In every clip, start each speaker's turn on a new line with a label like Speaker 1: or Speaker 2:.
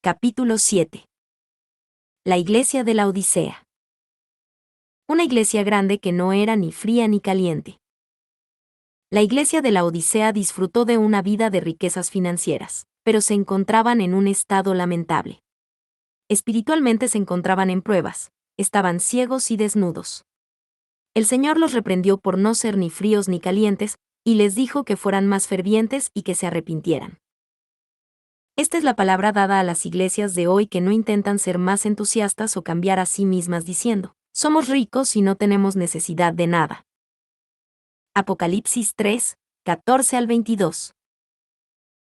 Speaker 1: Capítulo 7. La iglesia de la Odisea. Una iglesia grande que no era ni fría ni caliente. La iglesia de la Odisea disfrutó de una vida de riquezas financieras, pero se encontraban en un estado lamentable. Espiritualmente se encontraban en pruebas, estaban ciegos y desnudos. El Señor los reprendió por no ser ni fríos ni calientes, y les dijo que fueran más fervientes y que se arrepintieran. Esta es la palabra dada a las iglesias de hoy que no intentan ser más entusiastas o cambiar a sí mismas diciendo, somos ricos y no tenemos necesidad de nada. Apocalipsis 3, 14 al 22.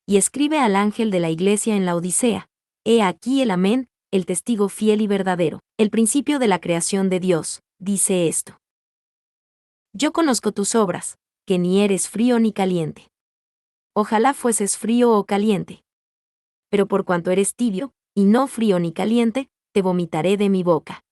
Speaker 1: Y escribe al ángel de la iglesia en la Odisea, he aquí el Amén, el testigo fiel y verdadero, el principio de la creación de Dios, dice esto. Yo conozco tus obras, que ni eres frío ni caliente. Ojalá fueses frío o caliente. Pero por cuanto eres tibio, y no frío ni caliente, te vomitaré de mi boca.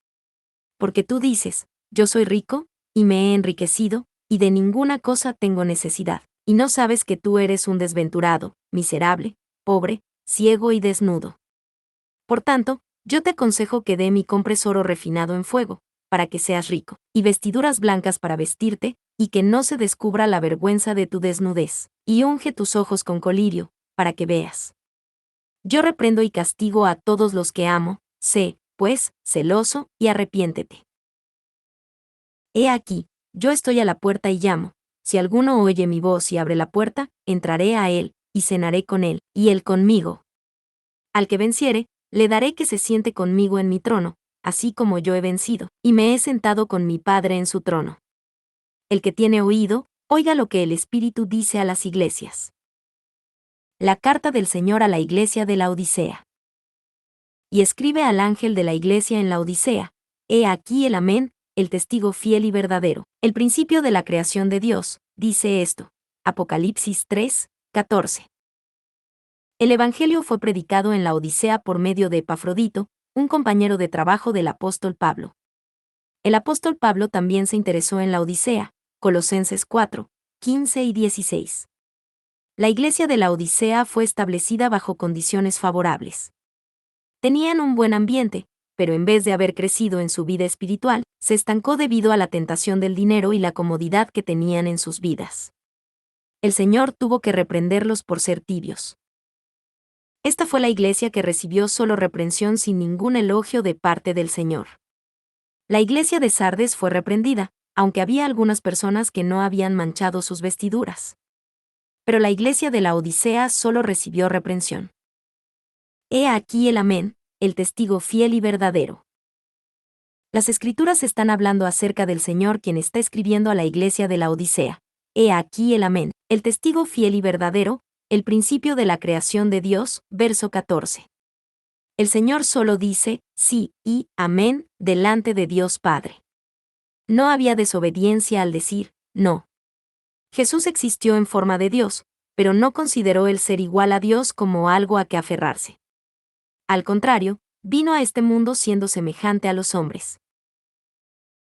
Speaker 1: Porque tú dices, yo soy rico, y me he enriquecido, y de ninguna cosa tengo necesidad, y no sabes que tú eres un desventurado, miserable, pobre, ciego y desnudo. Por tanto, yo te aconsejo que dé y compres oro refinado en fuego, para que seas rico, y vestiduras blancas para vestirte, y que no se descubra la vergüenza de tu desnudez, y unge tus ojos con colirio, para que veas. Yo reprendo y castigo a todos los que amo, sé, pues, celoso, y arrepiéntete. He aquí, yo estoy a la puerta y llamo, si alguno oye mi voz y abre la puerta, entraré a él, y cenaré con él, y él conmigo. Al que venciere, le daré que se siente conmigo en mi trono, así como yo he vencido, y me he sentado con mi Padre en su trono. El que tiene oído, oiga lo que el Espíritu dice a las iglesias. La carta del Señor a la iglesia de la Odisea. Y escribe al ángel de la iglesia en la Odisea, he aquí el Amén, el testigo fiel y verdadero, el principio de la creación de Dios, dice esto. Apocalipsis 3, 14. El Evangelio fue predicado en la Odisea por medio de Epafrodito, un compañero de trabajo del apóstol Pablo. El apóstol Pablo también se interesó en la Odisea, Colosenses 4, 15 y 16. La iglesia de la Odisea fue establecida bajo condiciones favorables. Tenían un buen ambiente, pero en vez de haber crecido en su vida espiritual, se estancó debido a la tentación del dinero y la comodidad que tenían en sus vidas. El Señor tuvo que reprenderlos por ser tibios. Esta fue la iglesia que recibió solo reprensión sin ningún elogio de parte del Señor. La iglesia de Sardes fue reprendida, aunque había algunas personas que no habían manchado sus vestiduras. Pero la iglesia de la Odisea solo recibió reprensión. He aquí el Amén, el testigo fiel y verdadero. Las Escrituras están hablando acerca del Señor quien está escribiendo a la iglesia de la Odisea. He aquí el Amén, el testigo fiel y verdadero, el principio de la creación de Dios, verso 14. El Señor solo dice, sí y amén, delante de Dios Padre. No había desobediencia al decir, no. Jesús existió en forma de Dios, pero no consideró el ser igual a Dios como algo a que aferrarse. Al contrario, vino a este mundo siendo semejante a los hombres.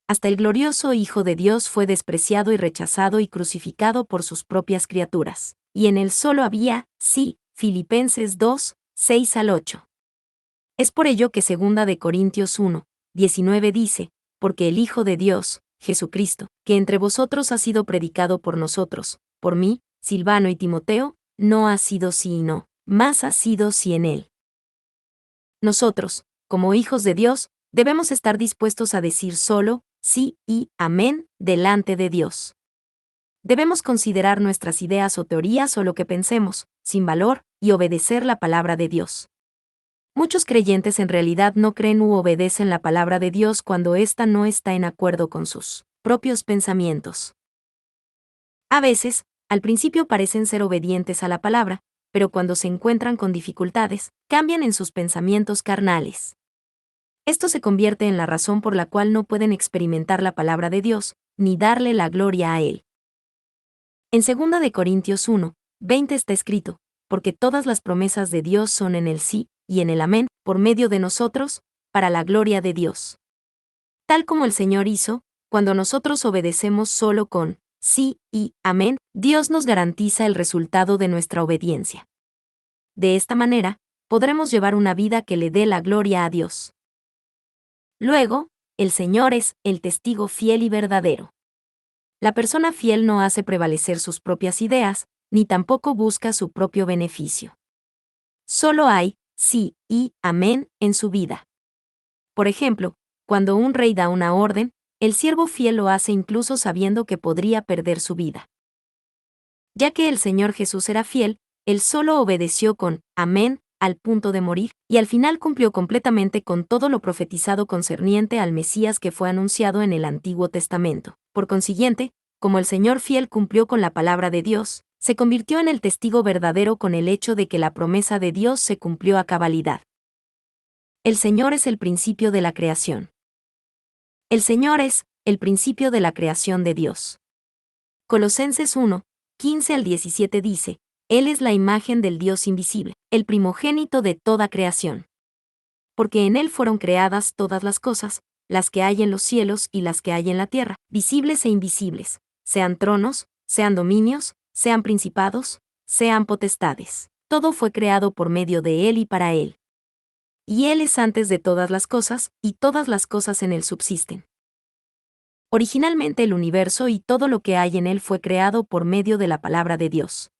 Speaker 1: Hasta el glorioso Hijo de Dios fue despreciado y rechazado y crucificado por sus propias criaturas, y en él solo había, sí, Filipenses 2, 6 al 8. Es por ello que 2 de Corintios 1, 19 dice, porque el Hijo de Dios, Jesucristo, que entre vosotros ha sido predicado por nosotros, por mí, Silvano y Timoteo, no ha sido sí y no, mas ha sido sí en él. Nosotros, como hijos de Dios, debemos estar dispuestos a decir solo, sí y amén, delante de Dios. Debemos considerar nuestras ideas o teorías o lo que pensemos, sin valor, y obedecer la palabra de Dios. Muchos creyentes en realidad no creen u obedecen la palabra de Dios cuando ésta no está en acuerdo con sus propios pensamientos. A veces, al principio parecen ser obedientes a la palabra, pero cuando se encuentran con dificultades, cambian en sus pensamientos carnales. Esto se convierte en la razón por la cual no pueden experimentar la palabra de Dios, ni darle la gloria a Él. En 2 de Corintios 1, 20 está escrito, porque todas las promesas de Dios son en el sí y en el amén, por medio de nosotros, para la gloria de Dios. Tal como el Señor hizo, cuando nosotros obedecemos solo con sí y amén, Dios nos garantiza el resultado de nuestra obediencia. De esta manera, podremos llevar una vida que le dé la gloria a Dios. Luego, el Señor es el testigo fiel y verdadero. La persona fiel no hace prevalecer sus propias ideas, ni tampoco busca su propio beneficio. Solo hay sí y amén en su vida. Por ejemplo, cuando un rey da una orden, el siervo fiel lo hace incluso sabiendo que podría perder su vida. Ya que el Señor Jesús era fiel, él solo obedeció con amén al punto de morir, y al final cumplió completamente con todo lo profetizado concerniente al Mesías que fue anunciado en el Antiguo Testamento. Por consiguiente, como el Señor fiel cumplió con la palabra de Dios, se convirtió en el testigo verdadero con el hecho de que la promesa de Dios se cumplió a cabalidad. El Señor es el principio de la creación. El Señor es el principio de la creación de Dios. Colosenses 1, 15 al 17 dice, Él es la imagen del Dios invisible, el primogénito de toda creación. Porque en Él fueron creadas todas las cosas, las que hay en los cielos y las que hay en la tierra, visibles e invisibles, sean tronos, sean dominios, sean principados, sean potestades. Todo fue creado por medio de Él y para Él. Y Él es antes de todas las cosas, y todas las cosas en Él subsisten. Originalmente el universo y todo lo que hay en él fue creado por medio de la palabra de Dios.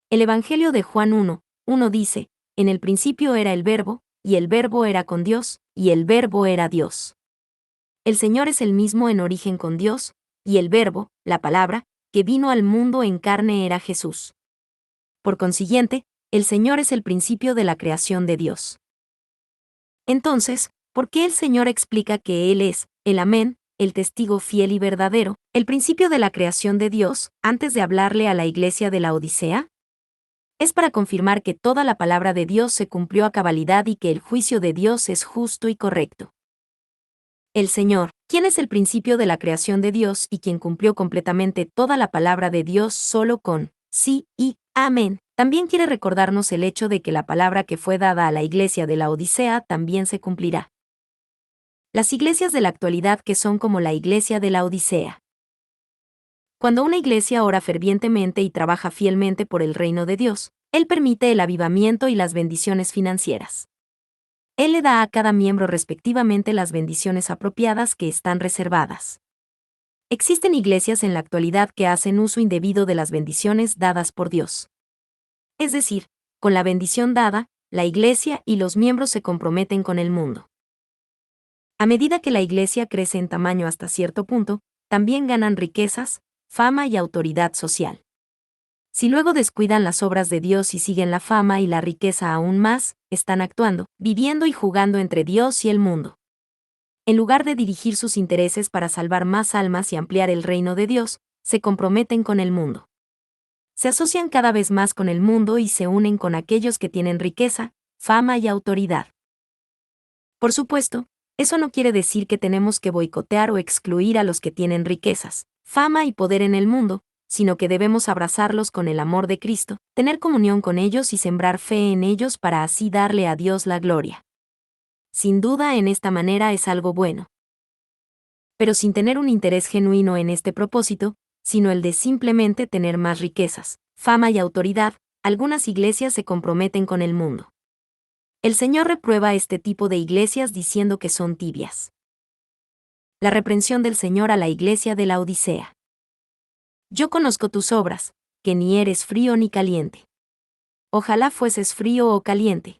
Speaker 1: El Evangelio de Juan 1 dice, en el principio era el Verbo, y el Verbo era con Dios, y el Verbo era Dios. El Señor es el mismo en origen con Dios, y el Verbo, la palabra, que vino al mundo en carne era Jesús. Por consiguiente, el Señor es el principio de la creación de Dios. Entonces, ¿por qué el Señor explica que Él es el Amén, el testigo fiel y verdadero, el principio de la creación de Dios, antes de hablarle a la iglesia de la Odisea? Es para confirmar que toda la palabra de Dios se cumplió a cabalidad y que el juicio de Dios es justo y correcto. El Señor, quien es el principio de la creación de Dios y quien cumplió completamente toda la palabra de Dios solo con sí y amén, también quiere recordarnos el hecho de que la palabra que fue dada a la iglesia de la Odisea también se cumplirá. Las iglesias de la actualidad que son como la iglesia de la Odisea. Cuando una iglesia ora fervientemente y trabaja fielmente por el reino de Dios, Él permite el avivamiento y las bendiciones financieras. Él le da a cada miembro respectivamente las bendiciones apropiadas que están reservadas. Existen iglesias en la actualidad que hacen uso indebido de las bendiciones dadas por Dios. Es decir, con la bendición dada, la iglesia y los miembros se comprometen con el mundo. A medida que la iglesia crece en tamaño hasta cierto punto, también ganan riquezas, fama y autoridad social. Si luego descuidan las obras de Dios y siguen la fama y la riqueza aún más, están actuando, viviendo y jugando entre Dios y el mundo. En lugar de dirigir sus intereses para salvar más almas y ampliar el reino de Dios, se comprometen con el mundo. Se asocian cada vez más con el mundo y se unen con aquellos que tienen riqueza, fama y autoridad. Por supuesto, eso no quiere decir que tenemos que boicotear o excluir a los que tienen riquezas, fama y poder en el mundo, sino que debemos abrazarlos con el amor de Cristo, tener comunión con ellos y sembrar fe en ellos para así darle a Dios la gloria. Sin duda, en esta manera es algo bueno. Pero sin tener un interés genuino en este propósito, sino el de simplemente tener más riquezas, fama y autoridad, algunas iglesias se comprometen con el mundo. El Señor reprueba este tipo de iglesias diciendo que son tibias. La reprensión del Señor a la iglesia de la Odisea. Yo conozco tus obras, que ni eres frío ni caliente. Ojalá fueses frío o caliente.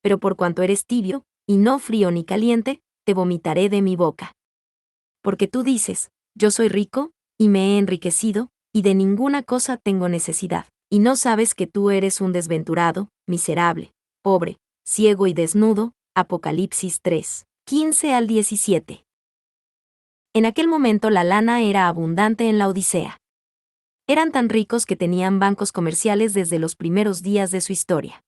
Speaker 1: Pero por cuanto eres tibio, y no frío ni caliente, te vomitaré de mi boca. Porque tú dices, yo soy rico, y me he enriquecido, y de ninguna cosa tengo necesidad, y no sabes que tú eres un desventurado, miserable, pobre, ciego y desnudo. Apocalipsis 3, 15 al 17. En aquel momento la lana era abundante en la Odisea. Eran tan ricos que tenían bancos comerciales desde los primeros días de su historia.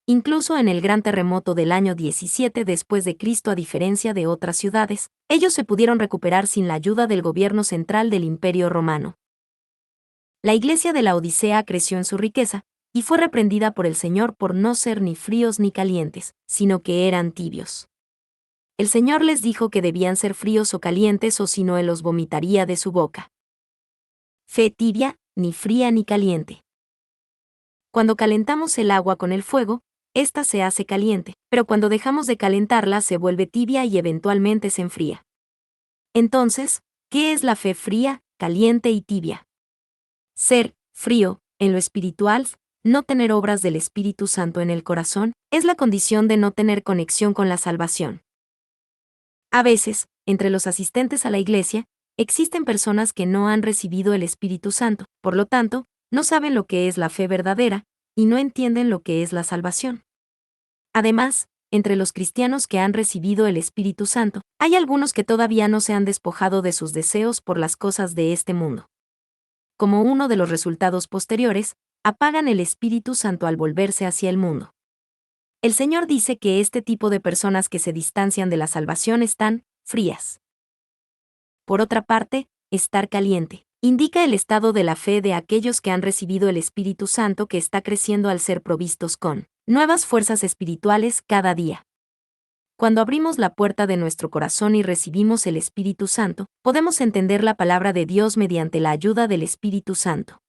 Speaker 1: Incluso en el gran terremoto del año 17 después de Cristo, a diferencia de otras ciudades, ellos se pudieron recuperar sin la ayuda del gobierno central del Imperio Romano. La iglesia de la Odisea creció en su riqueza, y fue reprendida por el Señor por no ser ni fríos ni calientes, sino que eran tibios. El Señor les dijo que debían ser fríos o calientes o si no Él los vomitaría de su boca. Fe tibia, ni fría ni caliente. Cuando calentamos el agua con el fuego, ésta se hace caliente, pero cuando dejamos de calentarla se vuelve tibia y eventualmente se enfría. Entonces, ¿qué es la fe fría, caliente y tibia? Ser frío, en lo espiritual, no tener obras del Espíritu Santo en el corazón, es la condición de no tener conexión con la salvación. A veces, entre los asistentes a la iglesia, existen personas que no han recibido el Espíritu Santo, por lo tanto, no saben lo que es la fe verdadera, y no entienden lo que es la salvación. Además, entre los cristianos que han recibido el Espíritu Santo, hay algunos que todavía no se han despojado de sus deseos por las cosas de este mundo. Como uno de los resultados posteriores, apagan el Espíritu Santo al volverse hacia el mundo. El Señor dice que este tipo de personas que se distancian de la salvación están frías. Por otra parte, estar caliente indica el estado de la fe de aquellos que han recibido el Espíritu Santo, que está creciendo al ser provistos con nuevas fuerzas espirituales cada día. Cuando abrimos la puerta de nuestro corazón y recibimos el Espíritu Santo, podemos entender la palabra de Dios mediante la ayuda del Espíritu Santo.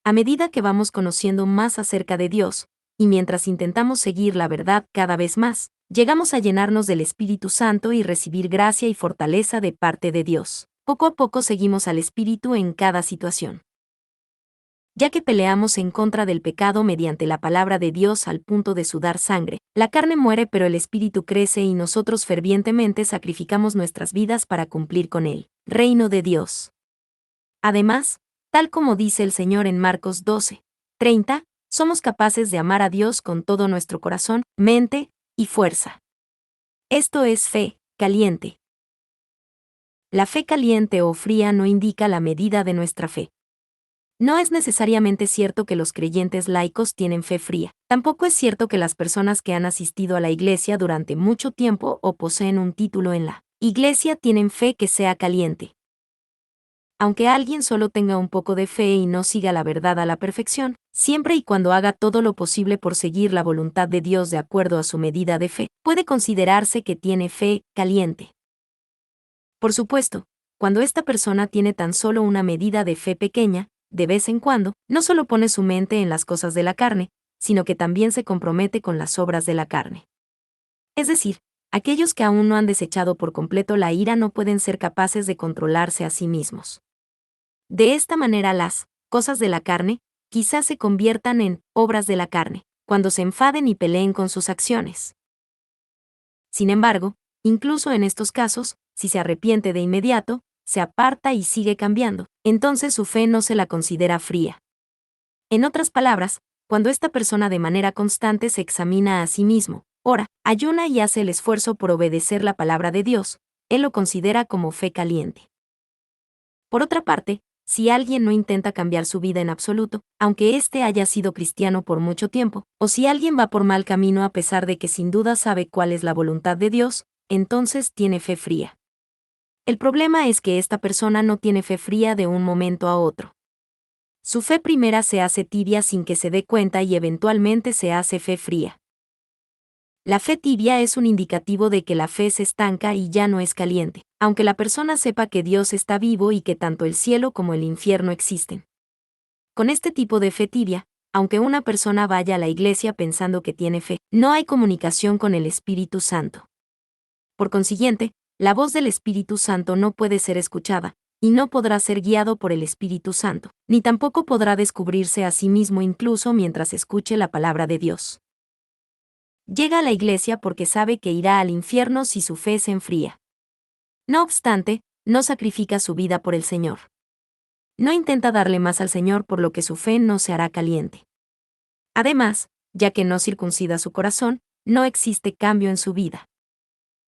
Speaker 1: A medida que vamos conociendo más acerca de Dios, y mientras intentamos seguir la verdad cada vez más, llegamos a llenarnos del Espíritu Santo y recibir gracia y fortaleza de parte de Dios. Poco a poco seguimos al Espíritu en cada situación. Ya que peleamos en contra del pecado mediante la palabra de Dios al punto de sudar sangre, la carne muere pero el Espíritu crece y nosotros fervientemente sacrificamos nuestras vidas para cumplir con el reino de Dios. Además, tal como dice el Señor en Marcos 12:30, somos capaces de amar a Dios con todo nuestro corazón, mente y fuerza. Esto es fe caliente. La fe caliente o fría no indica la medida de nuestra fe. No es necesariamente cierto que los creyentes laicos tienen fe fría. Tampoco es cierto que las personas que han asistido a la iglesia durante mucho tiempo o poseen un título en la iglesia tienen fe que sea caliente. Aunque alguien solo tenga un poco de fe y no siga la verdad a la perfección, siempre y cuando haga todo lo posible por seguir la voluntad de Dios de acuerdo a su medida de fe, puede considerarse que tiene fe caliente. Por supuesto, cuando esta persona tiene tan solo una medida de fe pequeña, de vez en cuando, no solo pone su mente en las cosas de la carne, sino que también se compromete con las obras de la carne. Es decir, aquellos que aún no han desechado por completo la ira no pueden ser capaces de controlarse a sí mismos. De esta manera las cosas de la carne quizás se conviertan en obras de la carne, cuando se enfaden y peleen con sus acciones. Sin embargo, incluso en estos casos, si se arrepiente de inmediato, se aparta y sigue cambiando, entonces su fe no se la considera fría. En otras palabras, cuando esta persona de manera constante se examina a sí mismo, ora, ayuna y hace el esfuerzo por obedecer la palabra de Dios, él lo considera como fe caliente. Por otra parte, si alguien no intenta cambiar su vida en absoluto, aunque éste haya sido cristiano por mucho tiempo, o si alguien va por mal camino a pesar de que sin duda sabe cuál es la voluntad de Dios, entonces tiene fe fría. El problema es que esta persona no tiene fe fría de un momento a otro. Su fe primera se hace tibia sin que se dé cuenta y eventualmente se hace fe fría. La fe tibia es un indicativo de que la fe se estanca y ya no es caliente, aunque la persona sepa que Dios está vivo y que tanto el cielo como el infierno existen. Con este tipo de fe tibia, aunque una persona vaya a la iglesia pensando que tiene fe, no hay comunicación con el Espíritu Santo. Por consiguiente, la voz del Espíritu Santo no puede ser escuchada, y no podrá ser guiado por el Espíritu Santo, ni tampoco podrá descubrirse a sí mismo incluso mientras escuche la palabra de Dios. Llega a la iglesia porque sabe que irá al infierno si su fe se enfría. No obstante, no sacrifica su vida por el Señor. No intenta darle más al Señor, por lo que su fe no se hará caliente. Además, ya que no circuncida su corazón, no existe cambio en su vida.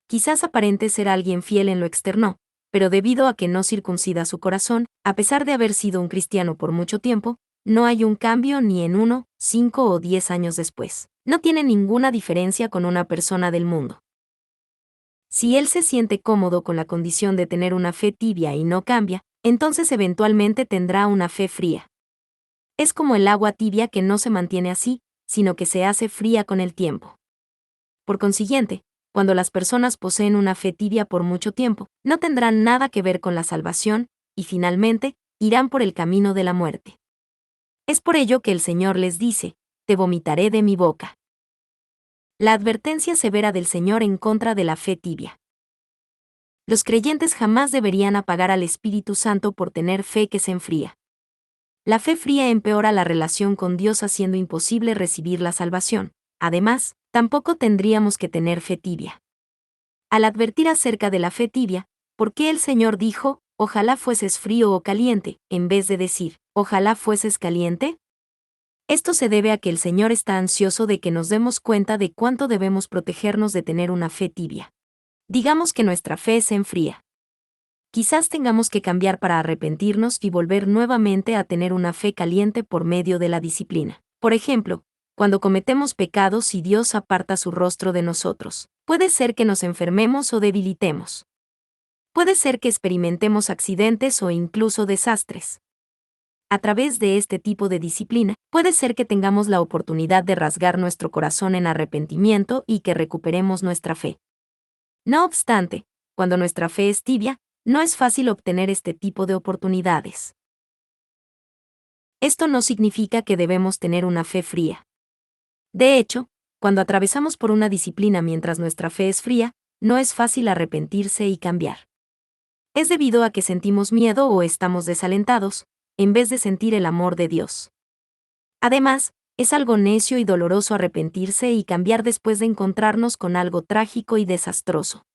Speaker 1: Quizás aparente ser alguien fiel en lo externo, pero debido a que no circuncida su corazón, a pesar de haber sido un cristiano por mucho tiempo, no hay un cambio ni en 1, 5 o 10 años después. No tiene ninguna diferencia con una persona del mundo. Si él se siente cómodo con la condición de tener una fe tibia y no cambia, entonces eventualmente tendrá una fe fría. Es como el agua tibia que no se mantiene así, sino que se hace fría con el tiempo. Por consiguiente, cuando las personas poseen una fe tibia por mucho tiempo, no tendrán nada que ver con la salvación, y finalmente, irán por el camino de la muerte. Es por ello que el Señor les dice, te vomitaré de mi boca. La advertencia severa del Señor en contra de la fe tibia. Los creyentes jamás deberían apagar al Espíritu Santo por tener fe que se enfría. La fe fría empeora la relación con Dios, haciendo imposible recibir la salvación. Además, tampoco tendríamos que tener fe tibia. Al advertir acerca de la fe tibia, ¿por qué el Señor dijo, ojalá fueses frío o caliente, en vez de decir, ojalá fueses caliente? Esto se debe a que el Señor está ansioso de que nos demos cuenta de cuánto debemos protegernos de tener una fe tibia. Digamos que nuestra fe se enfría. Quizás tengamos que cambiar para arrepentirnos y volver nuevamente a tener una fe caliente por medio de la disciplina. Por ejemplo, cuando cometemos pecados y Dios aparta su rostro de nosotros, puede ser que nos enfermemos o debilitemos. Puede ser que experimentemos accidentes o incluso desastres. A través de este tipo de disciplina, puede ser que tengamos la oportunidad de rasgar nuestro corazón en arrepentimiento y que recuperemos nuestra fe. No obstante, cuando nuestra fe es tibia, no es fácil obtener este tipo de oportunidades. Esto no significa que debemos tener una fe fría. De hecho, cuando atravesamos por una disciplina mientras nuestra fe es fría, no es fácil arrepentirse y cambiar. Es debido a que sentimos miedo o estamos desalentados, en vez de sentir el amor de Dios. Además, es algo necio y doloroso arrepentirse y cambiar después de encontrarnos con algo trágico y desastroso.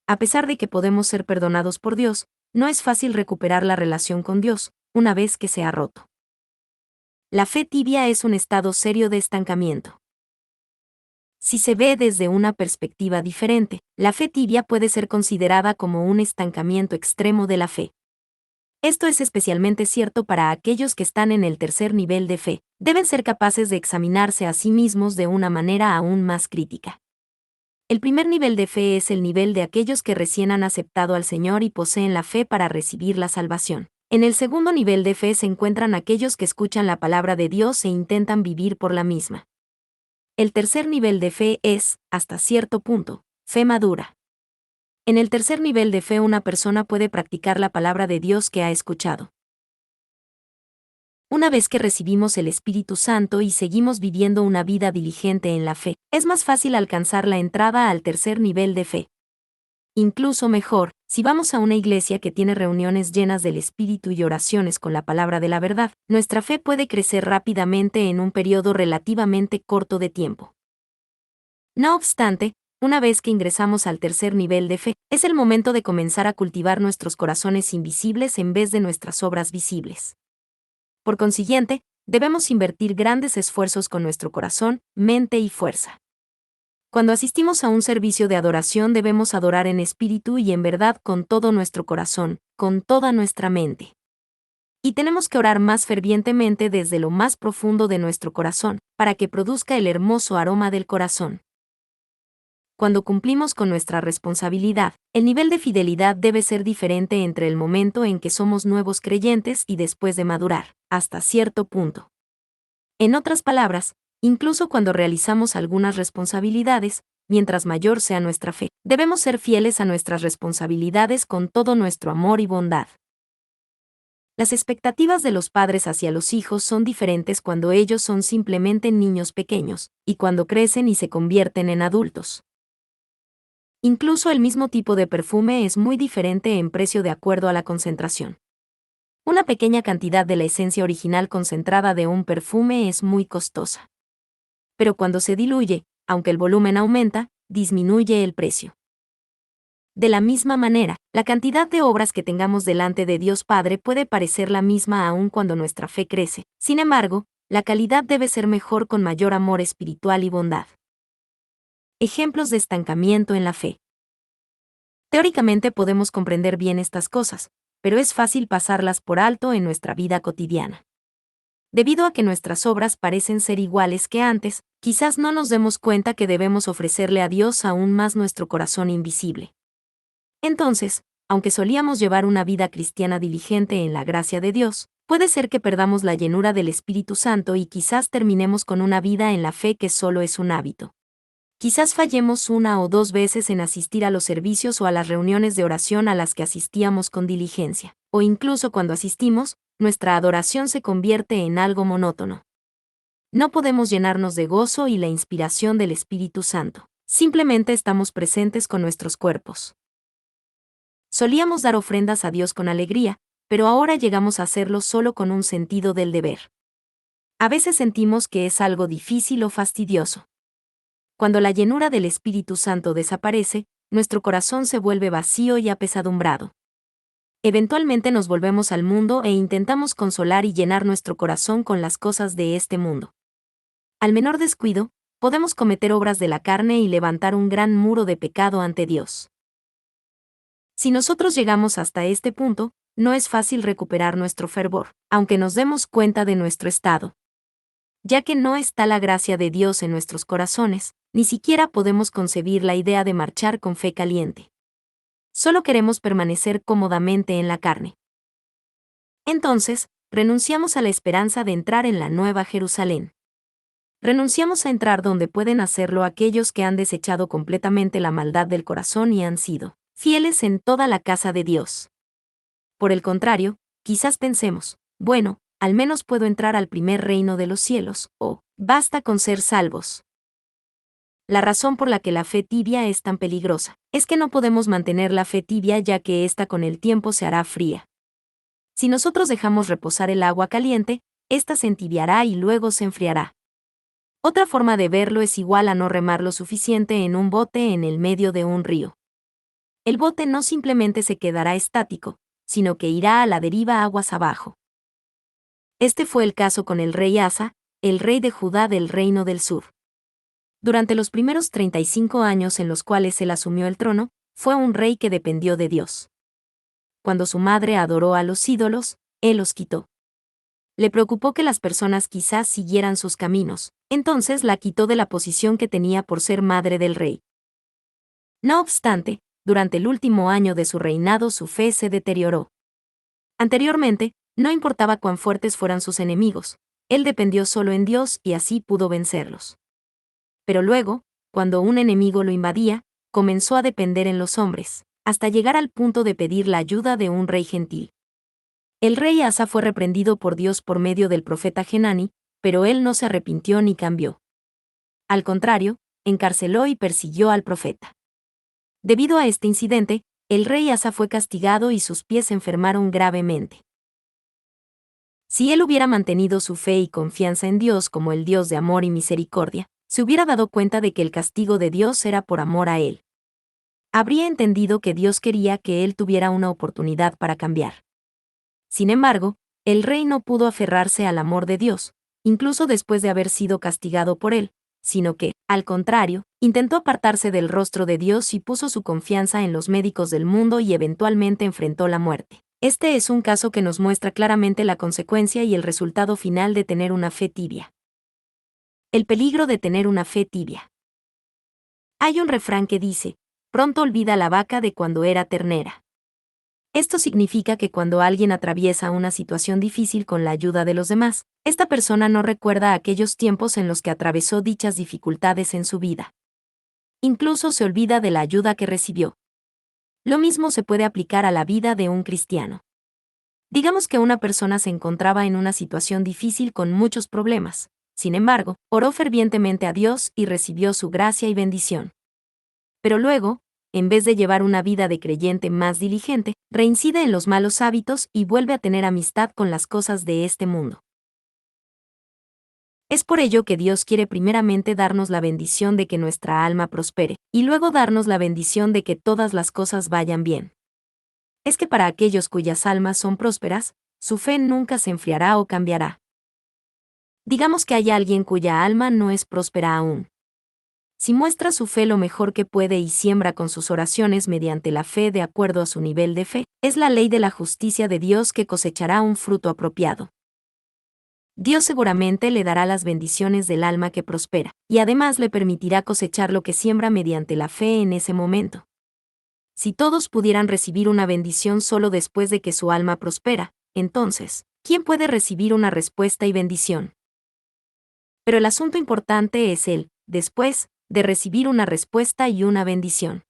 Speaker 1: A pesar de que podemos ser perdonados por Dios, no es fácil recuperar la relación con Dios, una vez que se ha roto. La fe tibia es un estado serio de estancamiento. Si se ve desde una perspectiva diferente, la fe tibia puede ser considerada como un estancamiento extremo de la fe. Esto es especialmente cierto para aquellos que están en el tercer nivel de fe. Deben ser capaces de examinarse a sí mismos de una manera aún más crítica. El primer nivel de fe es el nivel de aquellos que recién han aceptado al Señor y poseen la fe para recibir la salvación. En el segundo nivel de fe se encuentran aquellos que escuchan la palabra de Dios e intentan vivir por la misma. El tercer nivel de fe es, hasta cierto punto, fe madura. En el tercer nivel de fe una persona puede practicar la palabra de Dios que ha escuchado. Una vez que recibimos el Espíritu Santo y seguimos viviendo una vida diligente en la fe, es más fácil alcanzar la entrada al tercer nivel de fe. Incluso mejor, si vamos a una iglesia que tiene reuniones llenas del Espíritu y oraciones con la palabra de la verdad, nuestra fe puede crecer rápidamente en un periodo relativamente corto de tiempo. No obstante, una vez que ingresamos al tercer nivel de fe, es el momento de comenzar a cultivar nuestros corazones invisibles en vez de nuestras obras visibles. Por consiguiente, debemos invertir grandes esfuerzos con nuestro corazón, mente y fuerza. Cuando asistimos a un servicio de adoración debemos adorar en espíritu y en verdad con todo nuestro corazón, con toda nuestra mente. Y tenemos que orar más fervientemente desde lo más profundo de nuestro corazón, para que produzca el hermoso aroma del corazón. Cuando cumplimos con nuestra responsabilidad, el nivel de fidelidad debe ser diferente entre el momento en que somos nuevos creyentes y después de madurar, hasta cierto punto. En otras palabras, incluso cuando realizamos algunas responsabilidades, mientras mayor sea nuestra fe, debemos ser fieles a nuestras responsabilidades con todo nuestro amor y bondad. Las expectativas de los padres hacia los hijos son diferentes cuando ellos son simplemente niños pequeños, y cuando crecen y se convierten en adultos. Incluso el mismo tipo de perfume es muy diferente en precio de acuerdo a la concentración. Una pequeña cantidad de la esencia original concentrada de un perfume es muy costosa. Pero cuando se diluye, aunque el volumen aumenta, disminuye el precio. De la misma manera, la cantidad de obras que tengamos delante de Dios Padre puede parecer la misma aun cuando nuestra fe crece. Sin embargo, la calidad debe ser mejor con mayor amor espiritual y bondad. Ejemplos de estancamiento en la fe. Teóricamente podemos comprender bien estas cosas, pero es fácil pasarlas por alto en nuestra vida cotidiana. Debido a que nuestras obras parecen ser iguales que antes, quizás no nos demos cuenta que debemos ofrecerle a Dios aún más nuestro corazón invisible. Entonces, aunque solíamos llevar una vida cristiana diligente en la gracia de Dios, puede ser que perdamos la llenura del Espíritu Santo y quizás terminemos con una vida en la fe que solo es un hábito. Quizás fallemos una o dos veces en asistir a los servicios o a las reuniones de oración a las que asistíamos con diligencia, o incluso cuando asistimos, nuestra adoración se convierte en algo monótono. No podemos llenarnos de gozo y la inspiración del Espíritu Santo. Simplemente estamos presentes con nuestros cuerpos. Solíamos dar ofrendas a Dios con alegría, pero ahora llegamos a hacerlo solo con un sentido del deber. A veces sentimos que es algo difícil o fastidioso. Cuando la llenura del Espíritu Santo desaparece, nuestro corazón se vuelve vacío y apesadumbrado. Eventualmente nos volvemos al mundo e intentamos consolar y llenar nuestro corazón con las cosas de este mundo. Al menor descuido, podemos cometer obras de la carne y levantar un gran muro de pecado ante Dios. Si nosotros llegamos hasta este punto, no es fácil recuperar nuestro fervor, aunque nos demos cuenta de nuestro estado. Ya que no está la gracia de Dios en nuestros corazones, ni siquiera podemos concebir la idea de marchar con fe caliente. Solo queremos permanecer cómodamente en la carne. Entonces, renunciamos a la esperanza de entrar en la Nueva Jerusalén. Renunciamos a entrar donde pueden hacerlo aquellos que han desechado completamente la maldad del corazón y han sido fieles en toda la casa de Dios. Por el contrario, quizás pensemos, bueno, al menos puedo entrar al primer reino de los cielos, o basta con ser salvos. La razón por la que la fe tibia es tan peligrosa es que no podemos mantener la fe tibia ya que ésta con el tiempo se hará fría. Si nosotros dejamos reposar el agua caliente, ésta se entibiará y luego se enfriará. Otra forma de verlo es igual a no remar lo suficiente en un bote en el medio de un río. El bote no simplemente se quedará estático, sino que irá a la deriva aguas abajo. Este fue el caso con el rey Asa, el rey de Judá del reino del sur. Durante los primeros 35 años en los cuales él asumió el trono, fue un rey que dependió de Dios. Cuando su madre adoró a los ídolos, él los quitó. Le preocupó que las personas quizás siguieran sus caminos, entonces la quitó de la posición que tenía por ser madre del rey. No obstante, durante el último año de su reinado su fe se deterioró. Anteriormente, no importaba cuán fuertes fueran sus enemigos, él dependió solo en Dios y así pudo vencerlos. Pero luego, cuando un enemigo lo invadía, comenzó a depender en los hombres, hasta llegar al punto de pedir la ayuda de un rey gentil. El rey Asa fue reprendido por Dios por medio del profeta Genani, pero él no se arrepintió ni cambió. Al contrario, encarceló y persiguió al profeta. Debido a este incidente, el rey Asa fue castigado y sus pies se enfermaron gravemente. Si él hubiera mantenido su fe y confianza en Dios como el Dios de amor y misericordia, se hubiera dado cuenta de que el castigo de Dios era por amor a él. Habría entendido que Dios quería que él tuviera una oportunidad para cambiar. Sin embargo, el rey no pudo aferrarse al amor de Dios, incluso después de haber sido castigado por él, sino que, al contrario, intentó apartarse del rostro de Dios y puso su confianza en los médicos del mundo y eventualmente enfrentó la muerte. Este es un caso que nos muestra claramente la consecuencia y el resultado final de tener una fe tibia. El peligro de tener una fe tibia. Hay un refrán que dice, pronto olvida la vaca de cuando era ternera. Esto significa que cuando alguien atraviesa una situación difícil con la ayuda de los demás, esta persona no recuerda aquellos tiempos en los que atravesó dichas dificultades en su vida. Incluso se olvida de la ayuda que recibió. Lo mismo se puede aplicar a la vida de un cristiano. Digamos que una persona se encontraba en una situación difícil con muchos problemas. Sin embargo, oró fervientemente a Dios y recibió su gracia y bendición. Pero luego, en vez de llevar una vida de creyente más diligente, reincide en los malos hábitos y vuelve a tener amistad con las cosas de este mundo. Es por ello que Dios quiere primeramente darnos la bendición de que nuestra alma prospere, y luego darnos la bendición de que todas las cosas vayan bien. Es que para aquellos cuyas almas son prósperas, su fe nunca se enfriará o cambiará. Digamos que hay alguien cuya alma no es próspera aún. Si muestra su fe lo mejor que puede y siembra con sus oraciones mediante la fe de acuerdo a su nivel de fe, es la ley de la justicia de Dios que cosechará un fruto apropiado. Dios seguramente le dará las bendiciones del alma que prospera, y además le permitirá cosechar lo que siembra mediante la fe en ese momento. Si todos pudieran recibir una bendición solo después de que su alma prospera, entonces, ¿quién puede recibir una respuesta y bendición? Pero el asunto importante es el, después, de recibir una respuesta y una bendición.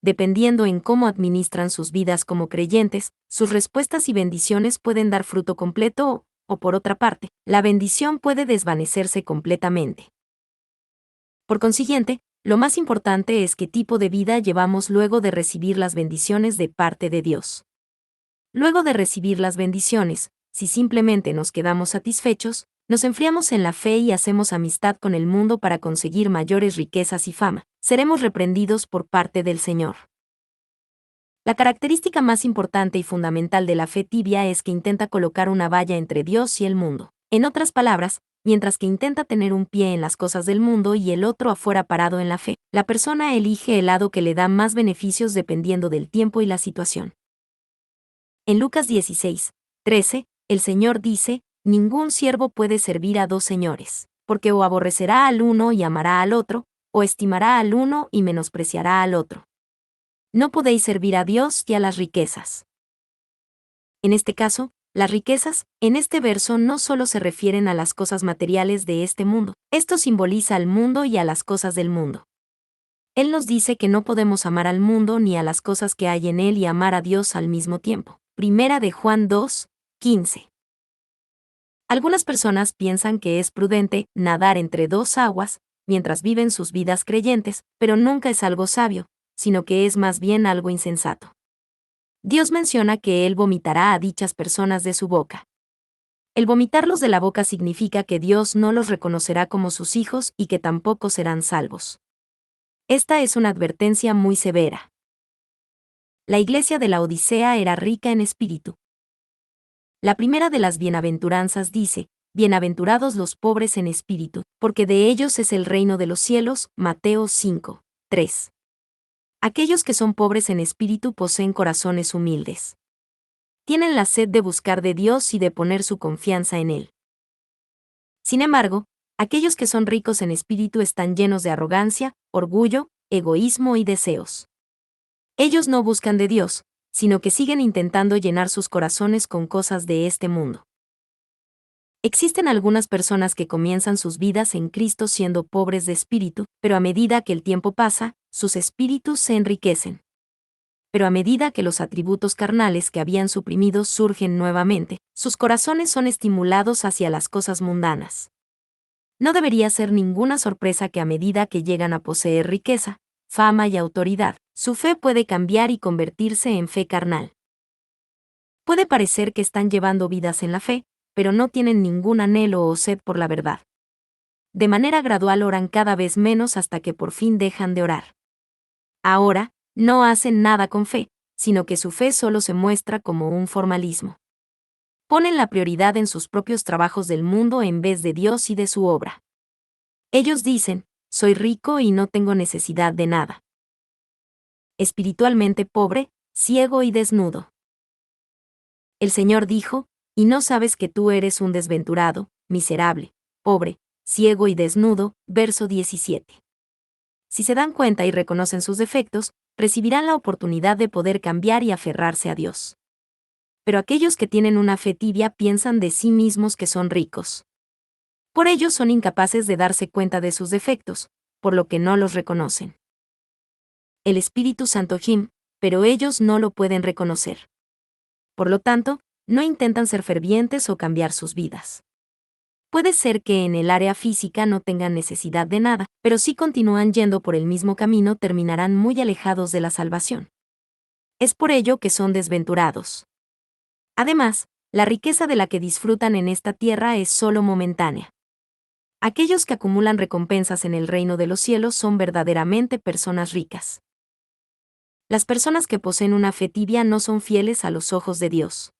Speaker 1: Dependiendo en cómo administran sus vidas como creyentes, sus respuestas y bendiciones pueden dar fruto completo o, o por otra parte, la bendición puede desvanecerse completamente. Por consiguiente, lo más importante es qué tipo de vida llevamos luego de recibir las bendiciones de parte de Dios. Luego de recibir las bendiciones, si simplemente nos quedamos satisfechos, nos enfriamos en la fe y hacemos amistad con el mundo para conseguir mayores riquezas y fama, seremos reprendidos por parte del Señor. La característica más importante y fundamental de la fe tibia es que intenta colocar una valla entre Dios y el mundo. En otras palabras, mientras que intenta tener un pie en las cosas del mundo y el otro afuera parado en la fe, la persona elige el lado que le da más beneficios dependiendo del tiempo y la situación. En Lucas 16:13, el Señor dice, ningún siervo puede servir a dos señores, porque o aborrecerá al uno y amará al otro, o estimará al uno y menospreciará al otro. No podéis servir a Dios y a las riquezas. En este caso, las riquezas, en este verso no solo se refieren a las cosas materiales de este mundo, esto simboliza al mundo y a las cosas del mundo. Él nos dice que no podemos amar al mundo ni a las cosas que hay en él y amar a Dios al mismo tiempo. Primera de Juan 2:15. Algunas personas piensan que es prudente nadar entre dos aguas mientras viven sus vidas creyentes, pero nunca es algo sabio, sino que es más bien algo insensato. Dios menciona que Él vomitará a dichas personas de su boca. El vomitarlos de la boca significa que Dios no los reconocerá como sus hijos y que tampoco serán salvos. Esta es una advertencia muy severa. La iglesia de la Odisea era rica en espíritu. La primera de las bienaventuranzas dice, bienaventurados los pobres en espíritu, porque de ellos es el reino de los cielos, Mateo 5:3. Aquellos que son pobres en espíritu poseen corazones humildes. Tienen la sed de buscar de Dios y de poner su confianza en Él. Sin embargo, aquellos que son ricos en espíritu están llenos de arrogancia, orgullo, egoísmo y deseos. Ellos no buscan de Dios, sino que siguen intentando llenar sus corazones con cosas de este mundo. Existen algunas personas que comienzan sus vidas en Cristo siendo pobres de espíritu, pero a medida que el tiempo pasa, sus espíritus se enriquecen. Pero a medida que los atributos carnales que habían suprimido surgen nuevamente, sus corazones son estimulados hacia las cosas mundanas. No debería ser ninguna sorpresa que a medida que llegan a poseer riqueza, fama y autoridad, su fe puede cambiar y convertirse en fe carnal. Puede parecer que están llevando vidas en la fe, pero no tienen ningún anhelo o sed por la verdad. De manera gradual oran cada vez menos hasta que por fin dejan de orar. Ahora, no hacen nada con fe, sino que su fe solo se muestra como un formalismo. Ponen la prioridad en sus propios trabajos del mundo en vez de Dios y de su obra. Ellos dicen, soy rico y no tengo necesidad de nada. Espiritualmente pobre, ciego y desnudo. El Señor dijo, y no sabes que tú eres un desventurado, miserable, pobre, ciego y desnudo, verso 17. Si se dan cuenta y reconocen sus defectos, recibirán la oportunidad de poder cambiar y aferrarse a Dios. Pero aquellos que tienen una fe tibia piensan de sí mismos que son ricos. Por ello son incapaces de darse cuenta de sus defectos, por lo que no los reconocen. El Espíritu Santo gim, pero ellos no lo pueden reconocer. Por lo tanto, no intentan ser fervientes o cambiar sus vidas. Puede ser que en el área física no tengan necesidad de nada, pero si continúan yendo por el mismo camino terminarán muy alejados de la salvación. Es por ello que son desventurados. Además, la riqueza de la que disfrutan en esta tierra es solo momentánea. Aquellos que acumulan recompensas en el reino de los cielos son verdaderamente personas ricas. Las personas que poseen una fe tibia no son fieles a los ojos de Dios.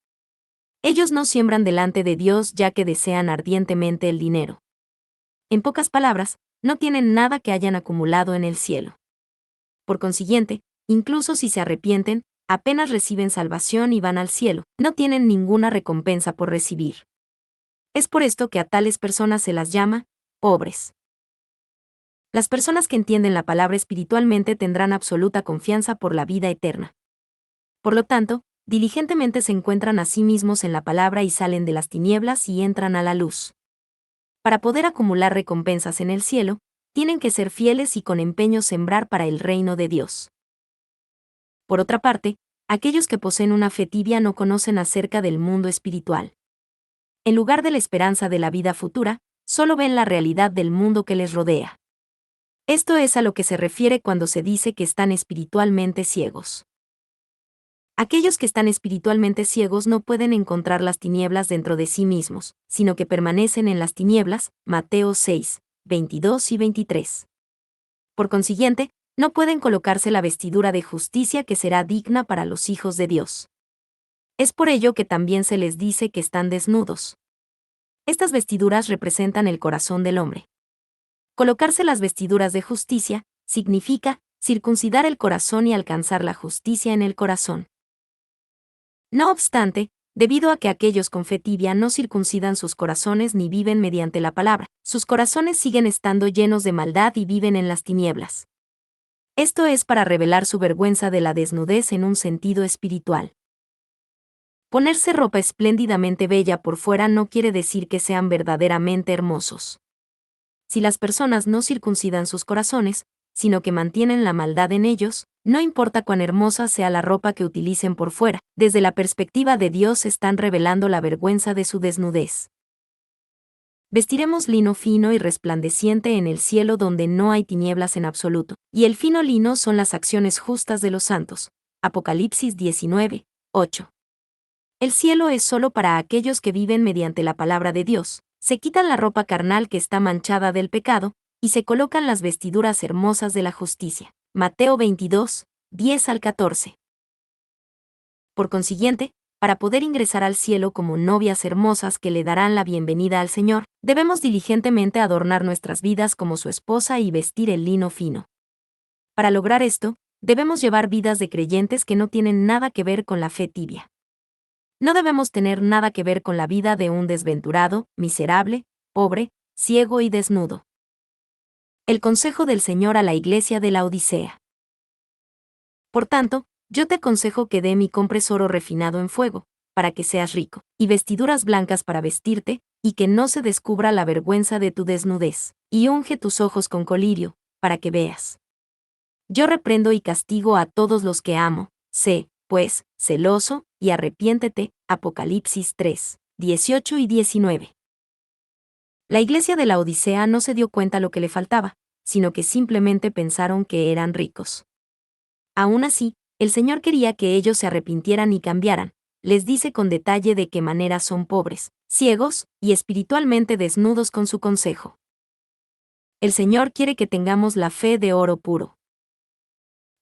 Speaker 1: Ellos no siembran delante de Dios ya que desean ardientemente el dinero. En pocas palabras, no tienen nada que hayan acumulado en el cielo. Por consiguiente, incluso si se arrepienten, apenas reciben salvación y van al cielo, no tienen ninguna recompensa por recibir. Es por esto que a tales personas se las llama pobres. Las personas que entienden la palabra espiritualmente tendrán absoluta confianza por la vida eterna. Por lo tanto, diligentemente se encuentran a sí mismos en la palabra y salen de las tinieblas y entran a la luz. Para poder acumular recompensas en el cielo, tienen que ser fieles y con empeño sembrar para el reino de Dios. Por otra parte, aquellos que poseen una fe tibia no conocen acerca del mundo espiritual. En lugar de la esperanza de la vida futura, solo ven la realidad del mundo que les rodea. Esto es a lo que se refiere cuando se dice que están espiritualmente ciegos. Aquellos que están espiritualmente ciegos no pueden encontrar las tinieblas dentro de sí mismos, sino que permanecen en las tinieblas, Mateo 6, 22 y 23. Por consiguiente, no pueden colocarse la vestidura de justicia que será digna para los hijos de Dios. Es por ello que también se les dice que están desnudos. Estas vestiduras representan el corazón del hombre. Colocarse las vestiduras de justicia significa circuncidar el corazón y alcanzar la justicia en el corazón. No obstante, debido a que aquellos con fe tibia no circuncidan sus corazones ni viven mediante la palabra, sus corazones siguen estando llenos de maldad y viven en las tinieblas. Esto es para revelar su vergüenza de la desnudez en un sentido espiritual. Ponerse ropa espléndidamente bella por fuera no quiere decir que sean verdaderamente hermosos. Si las personas no circuncidan sus corazones, sino que mantienen la maldad en ellos, no importa cuán hermosa sea la ropa que utilicen por fuera, desde la perspectiva de Dios están revelando la vergüenza de su desnudez. Vestiremos lino fino y resplandeciente en el cielo donde no hay tinieblas en absoluto, y el fino lino son las acciones justas de los santos. Apocalipsis 19, 8. El cielo es solo para aquellos que viven mediante la palabra de Dios, se quitan la ropa carnal que está manchada del pecado, y se colocan las vestiduras hermosas de la justicia. Mateo 22, 10 al 14. Por consiguiente, para poder ingresar al cielo como novias hermosas que le darán la bienvenida al Señor, debemos diligentemente adornar nuestras vidas como su esposa y vestir el lino fino. Para lograr esto, debemos llevar vidas de creyentes que no tienen nada que ver con la fe tibia. No debemos tener nada que ver con la vida de un desventurado, miserable, pobre, ciego y desnudo. El consejo del Señor a la iglesia de la Odisea. Por tanto, yo te aconsejo que dé y compres oro refinado en fuego, para que seas rico, y vestiduras blancas para vestirte, y que no se descubra la vergüenza de tu desnudez, y unge tus ojos con colirio, para que veas. Yo reprendo y castigo a todos los que amo, sé, pues, celoso, y arrepiéntete. Apocalipsis 3, 18 y 19. La iglesia de la Odisea no se dio cuenta lo que le faltaba, sino que simplemente pensaron que eran ricos. Aún así, el Señor quería que ellos se arrepintieran y cambiaran. Les dice con detalle de qué manera son pobres, ciegos y espiritualmente desnudos con su consejo. El Señor quiere que tengamos la fe de oro puro.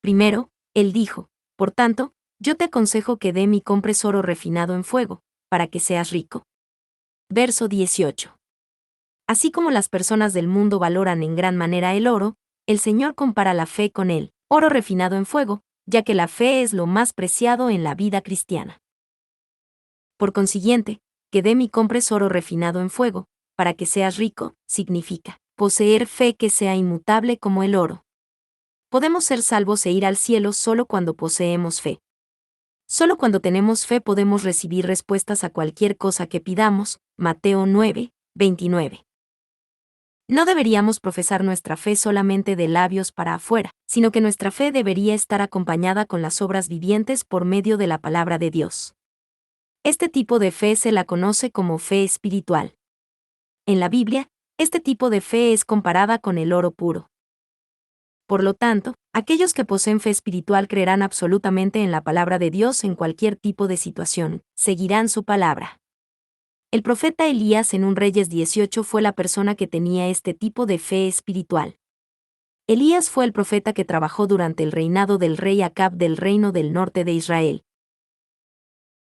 Speaker 1: Primero, Él dijo, por tanto, yo te aconsejo que dé y compres oro refinado en fuego, para que seas rico. Verso 18. Así como las personas del mundo valoran en gran manera el oro, el Señor compara la fe con el oro refinado en fuego, ya que la fe es lo más preciado en la vida cristiana. Por consiguiente, que dé y compres oro refinado en fuego, para que seas rico, significa poseer fe que sea inmutable como el oro. Podemos ser salvos e ir al cielo solo cuando poseemos fe. Solo cuando tenemos fe podemos recibir respuestas a cualquier cosa que pidamos. Mateo 9, 29. No deberíamos profesar nuestra fe solamente de labios para afuera, sino que nuestra fe debería estar acompañada con las obras vivientes por medio de la palabra de Dios. Este tipo de fe se la conoce como fe espiritual. En la Biblia, este tipo de fe es comparada con el oro puro. Por lo tanto, aquellos que poseen fe espiritual creerán absolutamente en la palabra de Dios en cualquier tipo de situación, seguirán su palabra. El profeta Elías en un Reyes 18 fue la persona que tenía este tipo de fe espiritual. Elías fue el profeta que trabajó durante el reinado del rey Acab del reino del norte de Israel.